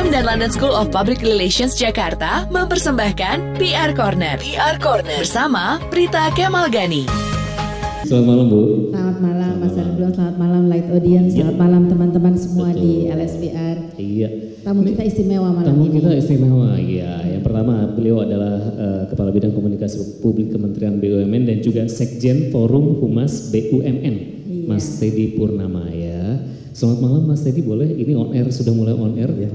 UM dan London School of Public Relations Jakarta mempersembahkan PR Corner. PR Corner bersama Prita Kemal Gani. Selamat malam Bu. Selamat malam Mas Ridwan, selamat malam Light Audience, selamat malam teman-teman semua. Betul. Di LSPR. Iya. Tamu kita istimewa malam Tamu ini. kita istimewa, iya. Yang pertama beliau adalah Kepala Bidang Komunikasi Publik Kementerian BUMN dan juga Sekjen Forum Humas BUMN, iya. Mas Teddy Purnama ya. Selamat malam Mas Teddy, boleh ini on air, sudah mulai on air ya,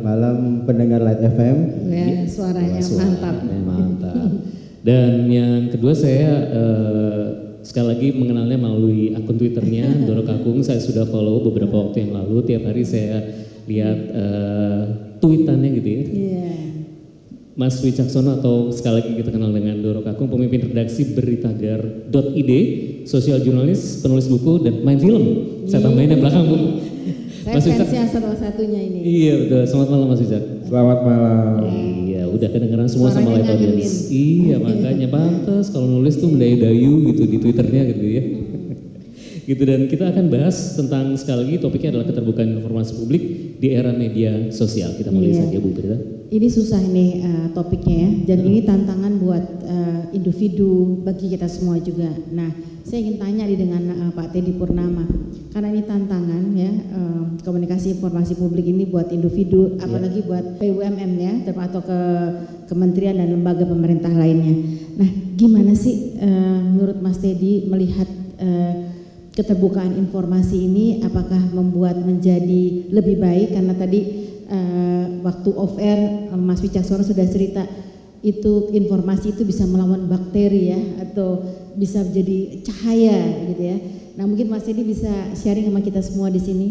malam pendengar Light FM. Ya, suaranya mantap. Mantap. Dan yang kedua saya sekali lagi mengenalnya melalui akun Twitternya Doro Kakung. Saya sudah follow beberapa waktu yang lalu. Tiap hari saya lihat tweetannya gitu ya. Yeah. Mas Wicaksono atau sekali lagi kita kenal dengan Doro Kakung, pemimpin redaksi beritagar.id, sosial jurnalis, penulis buku dan main film. Saya tambahin yang belakang Bu. Saya fansnya salah satunya ini. Iya betul. Selamat malam Mas Wicak. Selamat malam. Iya, udah kedengeran semua sama Light Audience. Iya, makanya pantas kalau nulis tuh mendayu-dayu gitu di Twitternya gitu ya. Gitu, dan kita akan bahas tentang sekali lagi topiknya adalah keterbukaan informasi publik di era media sosial. Kita mulai saja Bu Prita. Ini susah nih topiknya ya, dan ini tantangan buat individu, bagi kita semua juga. Nah, saya ingin tanya nih dengan Pak Teddy Purnama, karena ini tantangan ya, komunikasi informasi publik ini buat individu, apalagi buat BUMN ya, atau ke kementerian dan lembaga pemerintah lainnya. Nah, gimana sih menurut Mas Teddy melihat keterbukaan informasi ini, apakah membuat menjadi lebih baik? Karena tadi waktu off air Mas Wicaksono sudah cerita itu informasi itu bisa melawan bakteri ya, atau bisa menjadi cahaya gitu ya. Nah, mungkin Mas Teddy bisa sharing sama kita semua di sini.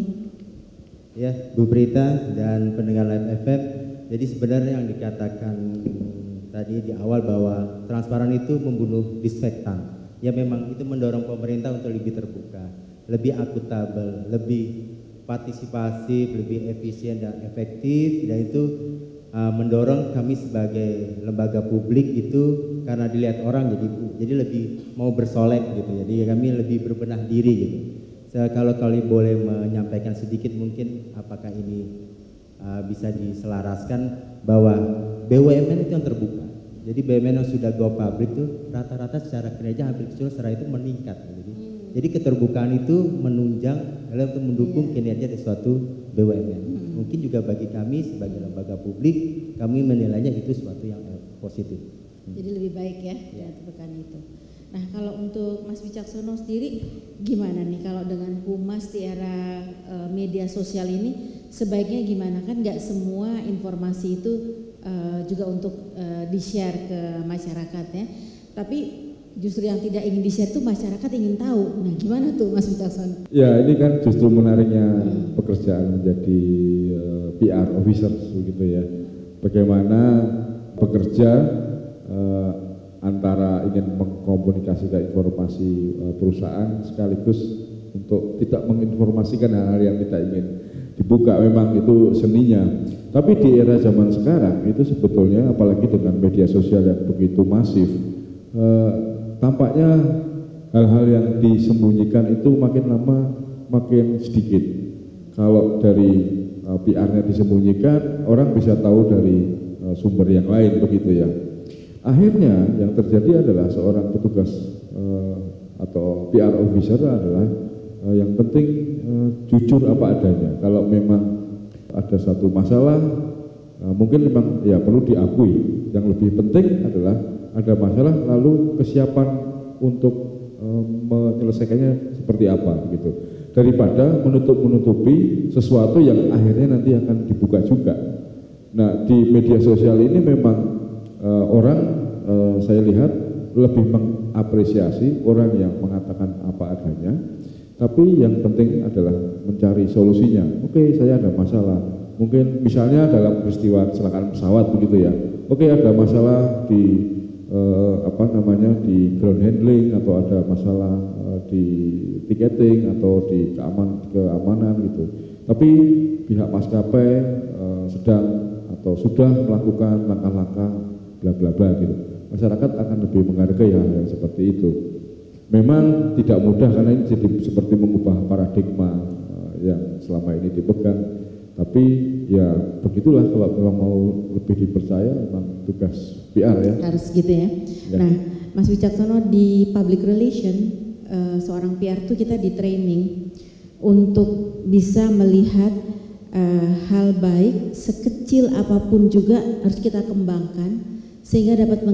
Ya, Bu Prita dan pendengar Live FM. Jadi sebenarnya yang dikatakan tadi di awal bahwa transparan itu membunuh disinfektan. Ya memang itu mendorong pemerintah untuk lebih terbuka, lebih akuntabel, lebih partisipatif, lebih efisien dan efektif, dan itu mendorong kami sebagai lembaga publik itu karena dilihat orang jadi lebih mau bersolek gitu. Jadi kami lebih berbenah diri gitu. Kalau kalian boleh menyampaikan sedikit mungkin apakah ini bisa diselaraskan bahwa BUMN itu yang terbuka. Jadi BUMN yang sudah go public itu rata-rata secara kinerja hampir keseluruhan secara itu meningkat. Jadi keterbukaan itu menunjang untuk mendukung kinerja dari suatu BUMN. Mungkin juga bagi kami sebagai lembaga publik, kami menilainya itu suatu yang positif. Jadi lebih baik ya keterbukaan itu. Nah, kalau untuk Mas Wicaksono sendiri gimana nih kalau dengan humas di era media sosial ini, sebaiknya gimana? Kan nggak semua informasi itu juga untuk di-share ke masyarakat ya, tapi justru yang tidak ingin di-share itu masyarakat ingin tahu. Nah, gimana tuh Mas Wicaksono? Ya, ini kan justru menariknya pekerjaan menjadi PR officer begitu ya. Bagaimana bekerja antara ingin mengkomunikasikan informasi perusahaan sekaligus untuk tidak menginformasikan hal-hal yang tidak ingin dibuka. Memang itu seninya. Tapi di era zaman sekarang itu sebetulnya apalagi dengan media sosial yang begitu masif, tampaknya hal-hal yang disembunyikan itu makin lama makin sedikit. Kalau dari PR-nya disembunyikan, orang bisa tahu dari sumber yang lain begitu ya. Akhirnya yang terjadi adalah seorang petugas atau PR officer adalah yang penting jujur apa adanya. Kalau memang ada satu masalah, mungkin memang ya perlu diakui. Yang lebih penting adalah ada masalah lalu kesiapan untuk menyelesaikannya seperti apa gitu. Daripada menutup-menutupi sesuatu yang akhirnya nanti akan dibuka juga. Nah, di media sosial ini memang orang saya lihat lebih mengapresiasi orang yang mengatakan apa adanya, tapi yang penting adalah mencari solusinya. Oke, saya ada masalah, mungkin misalnya dalam peristiwa kecelakaan pesawat begitu ya. Oke, ada masalah di di ground handling, atau ada masalah di tiketing atau di keamanan gitu. Tapi pihak maskapai sedang atau sudah melakukan langkah-langkah bla bla bla gitu. Masyarakat akan lebih menghargai hal yang seperti itu. Memang tidak mudah karena ini jadi seperti mengubah paradigma yang selama ini dipegang. Tapi ya begitulah, kalau memang mau lebih dipercaya memang tugas PR ya. Harus gitu ya. Nah, Mas Wicaksono, di public relation seorang PR tuh kita di training untuk bisa melihat hal baik sekecil apapun juga harus kita kembangkan sehingga dapat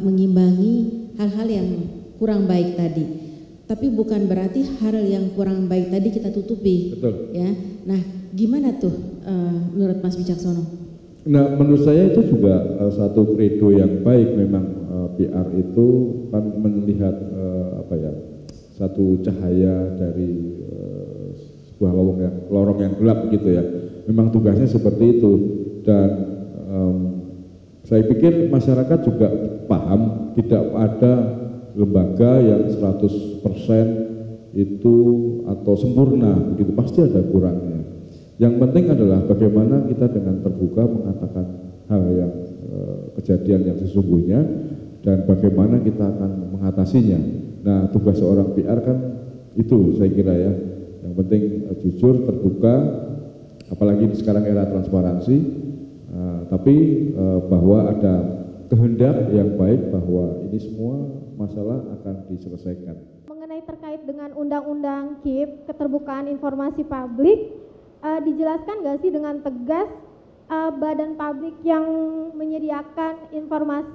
mengimbangi hal-hal yang kurang baik tadi. Tapi bukan berarti hal yang kurang baik tadi kita tutupi. Betul. Ya. Nah, gimana tuh menurut Mas Wicaksono? Nah, menurut saya itu juga satu kredo yang baik. Memang PR itu kan melihat satu cahaya dari sebuah lorong yang gelap gitu ya. Memang tugasnya seperti itu, dan saya pikir masyarakat juga paham tidak ada lembaga yang 100% itu atau sempurna begitu, pasti ada kurangnya. Yang penting adalah bagaimana kita dengan terbuka mengatakan hal yang kejadian yang sesungguhnya dan bagaimana kita akan mengatasinya. Nah, tugas seorang PR kan itu saya kira ya. Yang penting jujur, terbuka, apalagi sekarang era transparansi, tapi bahwa ada kehendak yang baik bahwa ini semua masalah akan diselesaikan. Mengenai terkait dengan Undang-Undang KIP, keterbukaan informasi publik, dijelaskan nggak sih dengan tegas badan publik yang menyediakan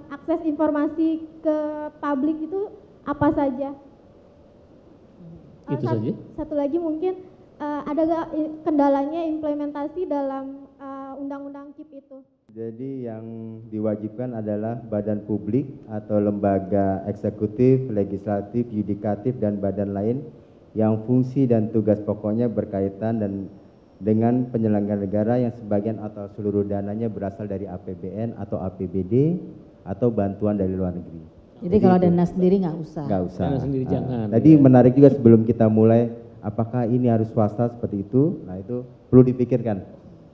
akses informasi ke publik itu apa saja? Itu saja. Satu lagi mungkin ada nggak kendalanya implementasi dalam Undang-Undang KIP itu? Jadi yang diwajibkan adalah badan publik atau lembaga eksekutif, legislatif, yudikatif, dan badan lain yang fungsi dan tugas pokoknya berkaitan dengan penyelenggara negara yang sebagian atau seluruh dananya berasal dari APBN atau APBD atau bantuan dari luar negeri. Jadi kalau dana sendiri nggak usah. Nggak usah. Dana sendiri jangan. Tadi menarik juga sebelum kita mulai, apakah ini harus swasta seperti itu? Nah, itu perlu dipikirkan.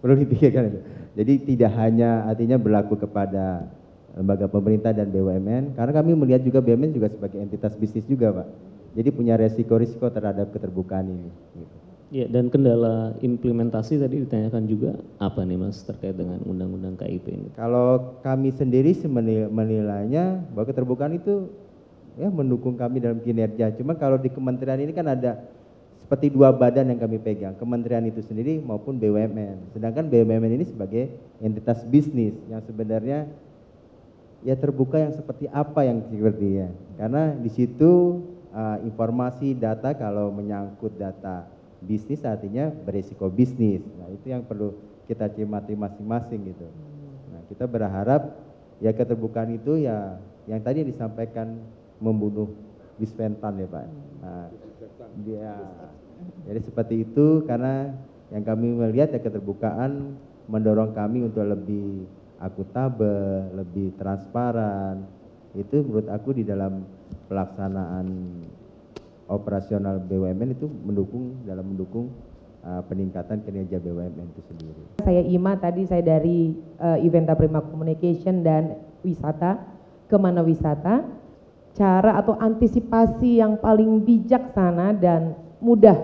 Perlu dipikirkan itu. Jadi tidak hanya artinya berlaku kepada lembaga pemerintah dan BUMN, karena kami melihat juga BUMN juga sebagai entitas bisnis juga, Pak. Jadi punya resiko-risiko terhadap keterbukaan ini. Gitu. Ya, dan kendala implementasi tadi ditanyakan juga apa nih Mas terkait dengan Undang-Undang KIP ini? Kalau kami sendiri menilainya bahwa keterbukaan itu ya mendukung kami dalam kinerja. Cuma kalau di kementerian ini kan ada seperti dua badan yang kami pegang, kementerian itu sendiri maupun BUMN. Sedangkan BUMN ini sebagai entitas bisnis yang sebenarnya ya terbuka yang seperti apa yang sepertinya. Karena di situ informasi data kalau menyangkut data bisnis artinya beresiko bisnis. Nah, itu yang perlu kita cermati masing-masing gitu. Nah, kita berharap ya keterbukaan itu ya yang tadi disampaikan membunuh dispentan ya Pak. Nah, jadi seperti itu, karena yang kami melihat ya keterbukaan mendorong kami untuk lebih akuntabel, lebih transparan. Itu menurut aku di dalam pelaksanaan operasional BUMN itu mendukung peningkatan kinerja BUMN itu sendiri. Saya Ima, tadi saya dari Eventa Prima Communication dan Wisata, Kemana Wisata. Cara atau antisipasi yang paling bijaksana dan mudah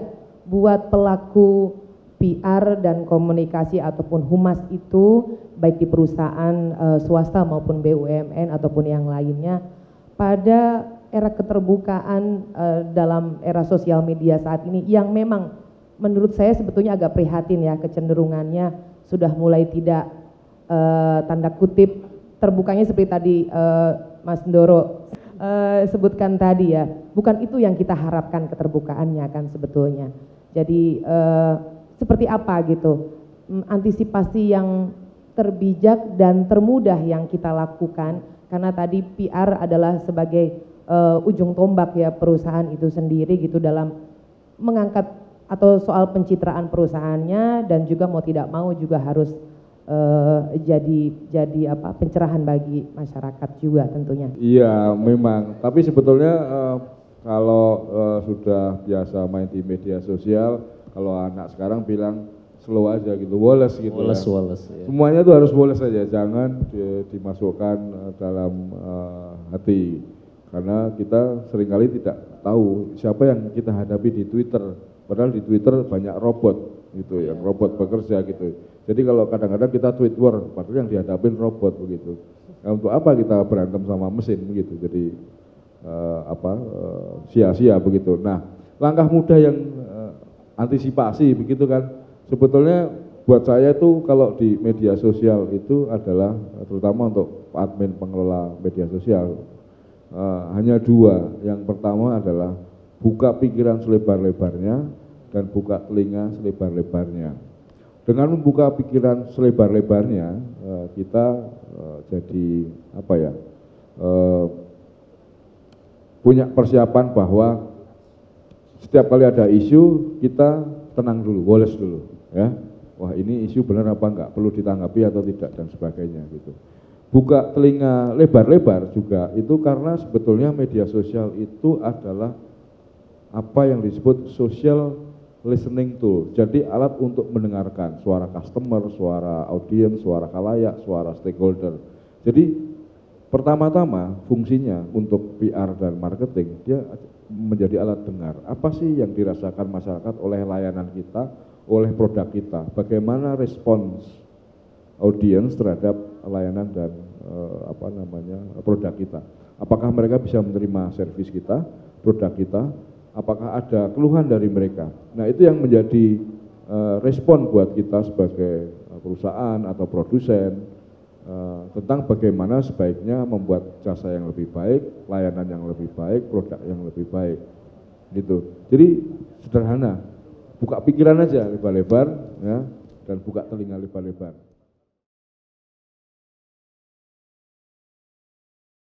buat pelaku PR dan komunikasi ataupun humas itu, baik di perusahaan swasta maupun BUMN ataupun yang lainnya, pada era keterbukaan dalam era sosial media saat ini yang memang menurut saya sebetulnya agak prihatin ya, kecenderungannya sudah mulai tidak tanda kutip terbukanya seperti tadi Mas Ndoro sebutkan tadi ya, bukan itu yang kita harapkan keterbukaannya kan sebetulnya. Jadi seperti apa gitu antisipasi yang terbijak dan termudah yang kita lakukan, karena tadi PR adalah sebagai ujung tombak ya perusahaan itu sendiri gitu dalam mengangkat atau soal pencitraan perusahaannya, dan juga mau tidak mau juga harus jadi apa pencerahan bagi masyarakat juga tentunya. Iya memang, tapi sebetulnya kalau sudah biasa main di media sosial, kalau anak sekarang bilang slow aja gitu, woles gitu. Woles, ya. woles. Ya. Semuanya tuh harus woles saja, jangan dimasukkan dalam hati, karena kita seringkali tidak tahu siapa yang kita hadapi di Twitter. Padahal di Twitter banyak robot gitu, yang robot bekerja gitu. Jadi kalau kadang-kadang kita tweet war, padahal yang dihadapin robot begitu. Nah, untuk apa kita berantem sama mesin begitu? Jadi sia-sia begitu. Nah, langkah mudah yang antisipasi begitu kan, sebetulnya buat saya itu kalau di media sosial itu adalah terutama untuk admin pengelola media sosial hanya dua. Yang pertama adalah buka pikiran selebar-lebarnya dan buka telinga selebar-lebarnya. Dengan membuka pikiran selebar-lebarnya kita jadi punya persiapan bahwa setiap kali ada isu kita tenang dulu, woles dulu ya. Wah, ini isu benar apa enggak, perlu ditanggapi atau tidak dan sebagainya gitu. Buka telinga lebar-lebar juga itu karena sebetulnya media sosial itu adalah apa yang disebut social listening tool. Jadi alat untuk mendengarkan suara customer, suara audiens, suara khalayak, suara stakeholder. Jadi pertama-tama fungsinya untuk PR dan marketing dia menjadi alat dengar. Apa sih yang dirasakan masyarakat oleh layanan kita, oleh produk kita? Bagaimana respons audiens terhadap layanan dan produk kita? Apakah mereka bisa menerima servis kita, produk kita? Apakah ada keluhan dari mereka? Nah, itu yang menjadi respon buat kita sebagai perusahaan atau produsen tentang bagaimana sebaiknya membuat jasa yang lebih baik, layanan yang lebih baik, produk yang lebih baik, gitu. Jadi sederhana, buka pikiran aja lebar-lebar, ya, dan buka telinga lebar-lebar.